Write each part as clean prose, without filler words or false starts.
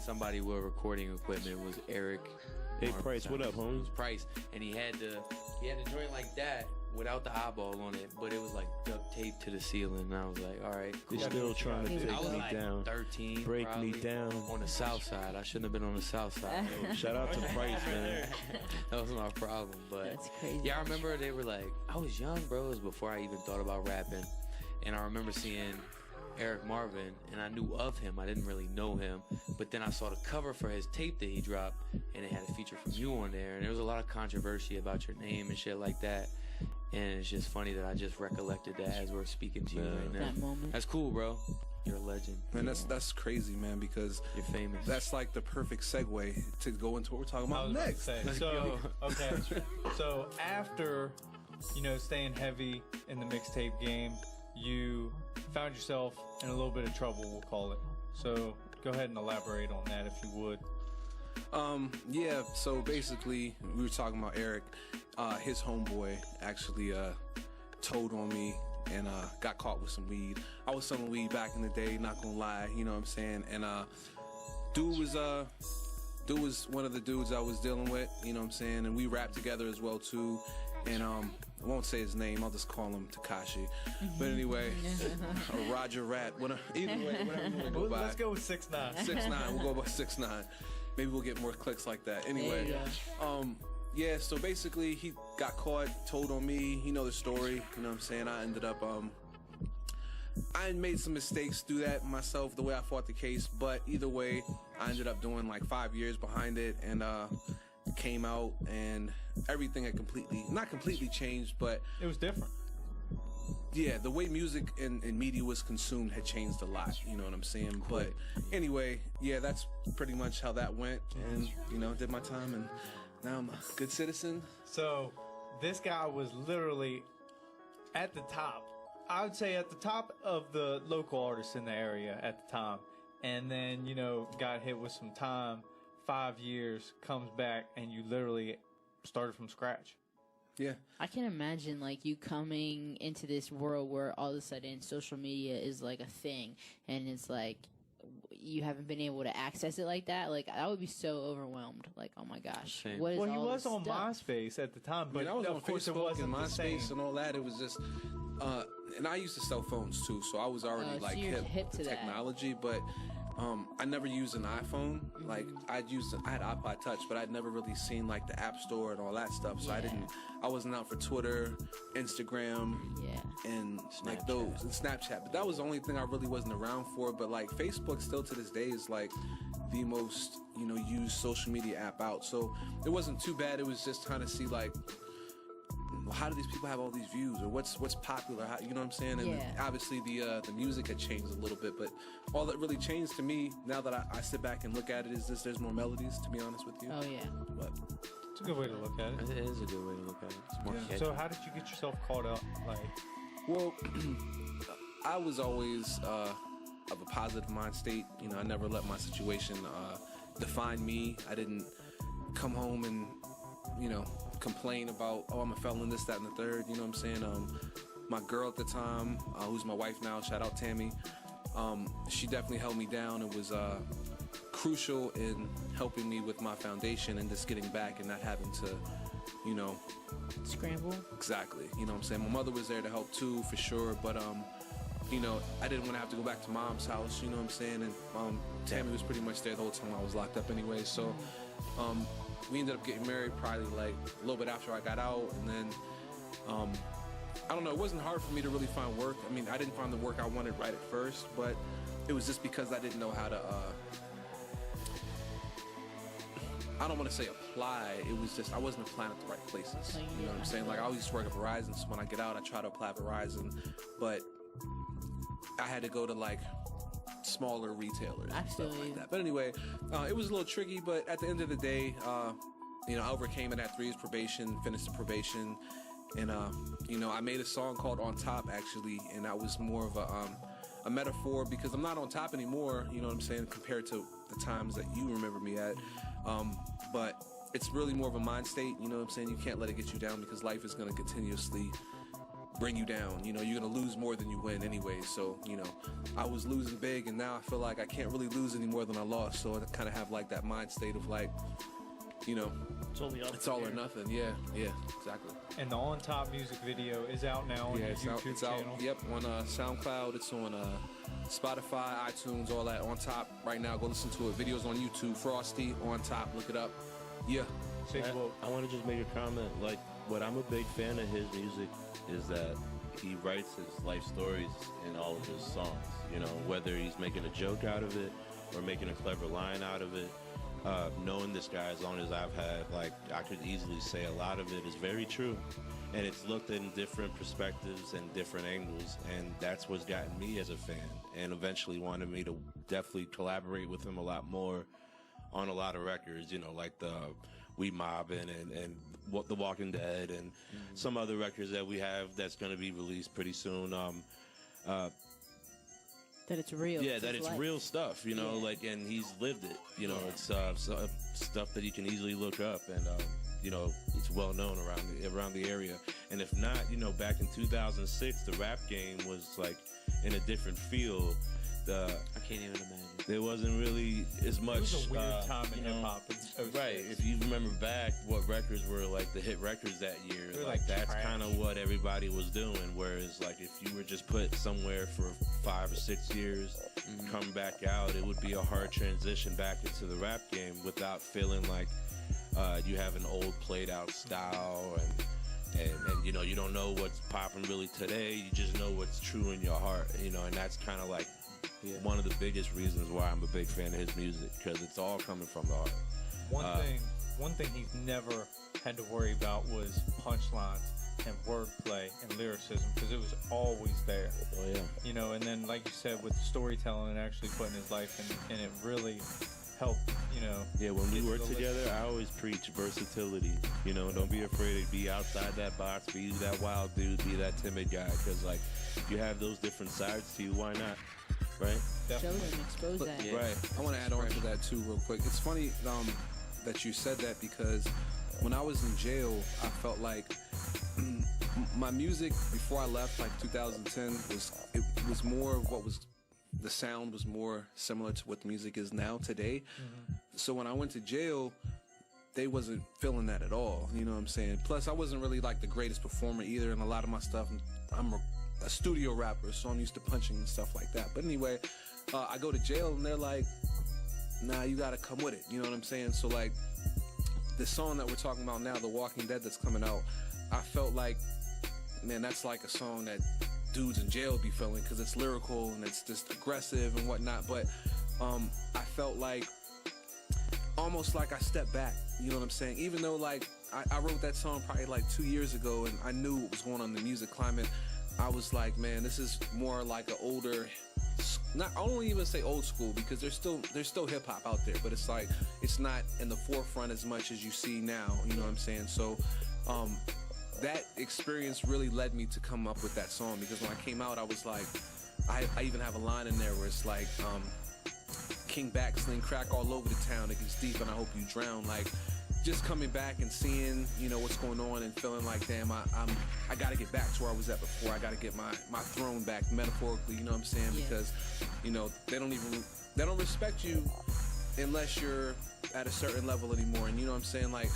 somebody with recording equipment was Eric. Hey, Price, what up, homie? Price, and he had the joint like that without the eyeball on it, but it was like duct taped to the ceiling. And I was like, all right, cool. You're still trying to take I was me like down. 13, break probably, me down on the south side. I shouldn't have been on the south side. Shout out to Price, man. That was my problem. But That's crazy. yeah, I remember they were like, I was young, bro. It was before I even thought about rapping, and I remember seeing Eric Marvin, and I knew of him. I didn't really know him, but then I saw the cover for his tape that he dropped, and it had a feature from you on there, and there was a lot of controversy about your name and shit like that. And it's just funny that I just recollected that as we're speaking to you right now. That moment. That's cool, bro. You're a legend. Man, that's crazy, man, because You're famous. that's like the perfect segue to go into what we're talking about next. So after, staying heavy in the mixtape game, you found yourself in a little bit of trouble, we'll call it. So go ahead and elaborate on that if you would. Yeah, so basically we were talking about Eric. His homeboy actually told on me and got caught with some weed. I was selling weed back in the day, not gonna lie, you know what I'm saying? And dude was one of the dudes I was dealing with, you know what I'm saying? And we rapped together as well too. And I won't say his name, I'll just call him Takashi. But anyway, or Roger Rat, either way, whatever you want to go by. Let's go with 6ix9ine. 6ix9ine, we'll go by 6ix9ine. Maybe we'll get more clicks like that. Anyway, yeah, so basically he got caught, told on me, you know the story, you know what I'm saying? I ended up, I made some mistakes through that myself, the way I fought the case, but either way, I ended up doing like 5 years behind it, and came out, and everything had not completely changed, but it was different. Yeah, the way music and media was consumed had changed a lot, you know what I'm saying? But anyway, yeah, that's pretty much how that went, and, did my time, and now I'm a good citizen. So this guy was literally at the top. I would say at the top of the local artists in the area at the time. And then, got hit with some time, 5 years, comes back, and you literally started from scratch. Yeah. I can imagine you coming into this world where all of a sudden social media is like a thing, and it's like you haven't been able to access it like that. I would be so overwhelmed. Oh my gosh. Same. What is Well, he all was this on stuff? MySpace at the time, but I was on of course it Facebook wasn't and the MySpace same. and all that. It was just, and I used to sell phones too, so I was already so you're hip to that. technology, but I never used an iPhone. I had iPod Touch, but I'd never really seen the App Store and all that stuff. So I wasn't out for Twitter, Instagram, and those, and Snapchat. But that was the only thing I really wasn't around for. But Facebook still to this day is the most used social media app out. So it wasn't too bad. It was just trying to see how do these people have all these views, or what's popular? How, you know what I'm saying? And obviously the music had changed a little bit, but all that really changed to me now that I sit back and look at it is just there's more melodies. To be honest with you. Oh yeah. But It's a good way to look at it. It is a good way to look at it. It's more catchy. So how did you get yourself caught up? well, I was always of a positive mind state. I never let my situation define me. I didn't come home and complain about, I'm a felon, this, that, and the third. You know what I'm saying? My girl at the time, who's my wife now, shout out Tammy, she definitely held me down and was crucial in helping me with my foundation and just getting back and not having to, Scramble. Exactly. You know what I'm saying? My mother was there to help too, for sure, but I didn't want to have to go back to mom's house, you know what I'm saying? And Tammy was pretty much there the whole time I was locked up anyway, so we ended up getting married probably a little bit after I got out, and then I don't know, it wasn't hard for me to really find work. I mean, I didn't find the work I wanted right at first, but it was just because I didn't know how to I don't want to say apply, it was just I wasn't applying at the right places. You know what I'm saying? I always used to work at Verizon, so when I get out I try to apply at Verizon, but I had to go to smaller retailers and stuff like that. But anyway, it was a little tricky, but at the end of the day, I overcame it at 3 years probation, finished the probation, and I made a song called On Top, actually, and that was more of a metaphor because I'm not on top anymore, you know what I'm saying, compared to the times that you remember me at, but it's really more of a mind state, you know what I'm saying. You can't let it get you down because life is going to continuously bring you down. You know, you're gonna lose more than you win anyway. So, you know, I was losing big, and now I feel like I can't really lose any more than I lost. So I kind of have like that mind state of like, you know, it's all or nothing. Yeah, exactly. And the On Top music video is out now on your YouTube channel. Yep, on SoundCloud. It's on Spotify, iTunes, all that. On Top right now. Go listen to it. Videos on YouTube. Frosty, On Top. Look it up. Yeah. I want to just make a comment. Like, what I'm a big fan of his music is that he writes his life stories in all of his songs. You know, whether he's making a joke out of it or making a clever line out of it. Knowing this guy as long as I've had, like, I could easily say a lot of it is very true. And it's looked in different perspectives and different angles, and that's what's gotten me as a fan, and eventually wanted me to definitely collaborate with him a lot more on a lot of records, you know, like the We Mobbin' and The Walking Dead and some other records that we have that's going to be released pretty soon. That it's real. Yeah, that it's real stuff, you know, like, and he's lived it, you know, it's stuff that you can easily look up, and, you know, it's well known around the area. And if not, you know, back in 2006, the rap game was like in a different field. I can't even imagine. There wasn't really as much. It was a weird time in hip hop. Right. If you remember back, what records were like the hit records that year, like that's kind of what everybody was doing. Whereas, like, if you were just put somewhere for 5 or 6 years, come back out, it would be a hard transition back into the rap game without feeling like you have an old played out style and you know, you don't know what's popping really today. You just know what's true in your heart, you know, and that's kind of like one of the biggest reasons why I'm a big fan of his music, because it's all coming from the heart. One thing he's never had to worry about was punchlines and wordplay and lyricism, because it was always there. Oh yeah. You know, and then like you said, with the storytelling and actually putting his life in, and it really helped, you know. Yeah, when we work together, I always preach versatility. You know, don't be afraid to be outside that box, be that wild dude, be that timid guy, because like you have those different sides to you. Why not? Right? Show them, expose that. Yeah. Right. I want to add on to that too real quick. It's funny that you said that, because when I was in jail, I felt like my music before I left, like 2010, was more of what was, the sound was more similar to what the music is now today. So when I went to jail, they wasn't feeling that at all. You know what I'm saying? Plus, I wasn't really like the greatest performer either, and a lot of my stuff, I'm a studio rapper, so I'm used to punching and stuff like that. But anyway, I go to jail and they're like, nah, you gotta come with it. You know what I'm saying? So like, the song that we're talking about now, The Walking Dead, that's coming out, I felt like, man, that's like a song that dudes in jail be feeling, because it's lyrical and it's just aggressive and whatnot. But I felt like, almost like I stepped back. You know what I'm saying? Even though like I wrote that song probably like 2 years ago, and I knew what was going on in the music climate, I was like, man, this is more like an older, I don't even say old school, because there's still hip hop out there, but it's like, it's not in the forefront as much as you see now. You know what I'm saying? So that experience really led me to come up with that song, because when I came out, I was like, I even have a line in there where it's like, King back, sling crack all over the town, it gets deep and I hope you drown. Like, just coming back and seeing, you know, what's going on, and feeling like, damn, I gotta get back to where I was at before. I gotta get my throne back, metaphorically, you know what I'm saying? Yeah. Because, you know, they don't respect you unless you're at a certain level anymore. And you know what I'm saying? Like,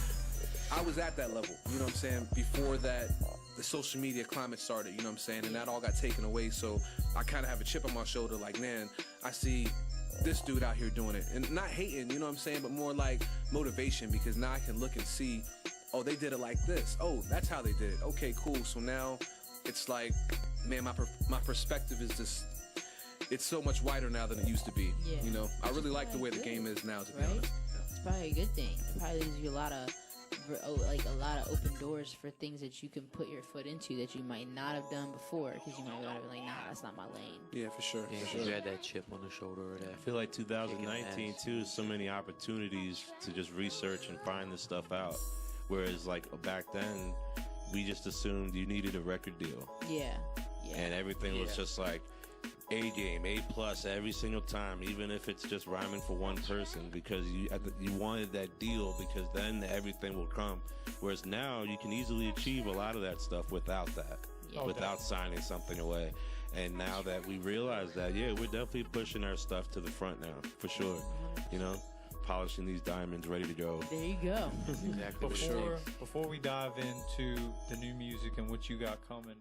I was at that level, you know what I'm saying, before that the social media climate started, you know what I'm saying? And that all got taken away. So I kind of have a chip on my shoulder, like, man, I see this dude out here doing it, and not hating, you know what I'm saying, but more like motivation, because now I can look and see, oh, they did it like this, oh, that's how they did it, okay, cool. So now it's like, man, my perspective is just, it's so much wider now than it used to be. Yeah. You know, I really like the way the game is now, to be honest. It's probably a good thing. It probably gives you a lot of open doors for things that you can put your foot into that you might not have done before, because you might have been like, nah, that's not my lane. Yeah, for sure. Yeah, for 'cause sure. you had that chip on the shoulder or that. I feel like 2019 too, so many opportunities to just research and find this stuff out. Whereas like back then, we just assumed you needed a record deal. Yeah. And everything was just like A game, A+ every single time, even if it's just rhyming for one person, because you wanted that deal, because then everything will come. Whereas now you can easily achieve a lot of that stuff without that. Yeah. without signing something away. And now that we realize that, yeah, we're definitely pushing our stuff to the front now, for sure. You know, polishing these diamonds, ready to go. There you go. Exactly what it takes. Before we dive into the new music and what you got coming,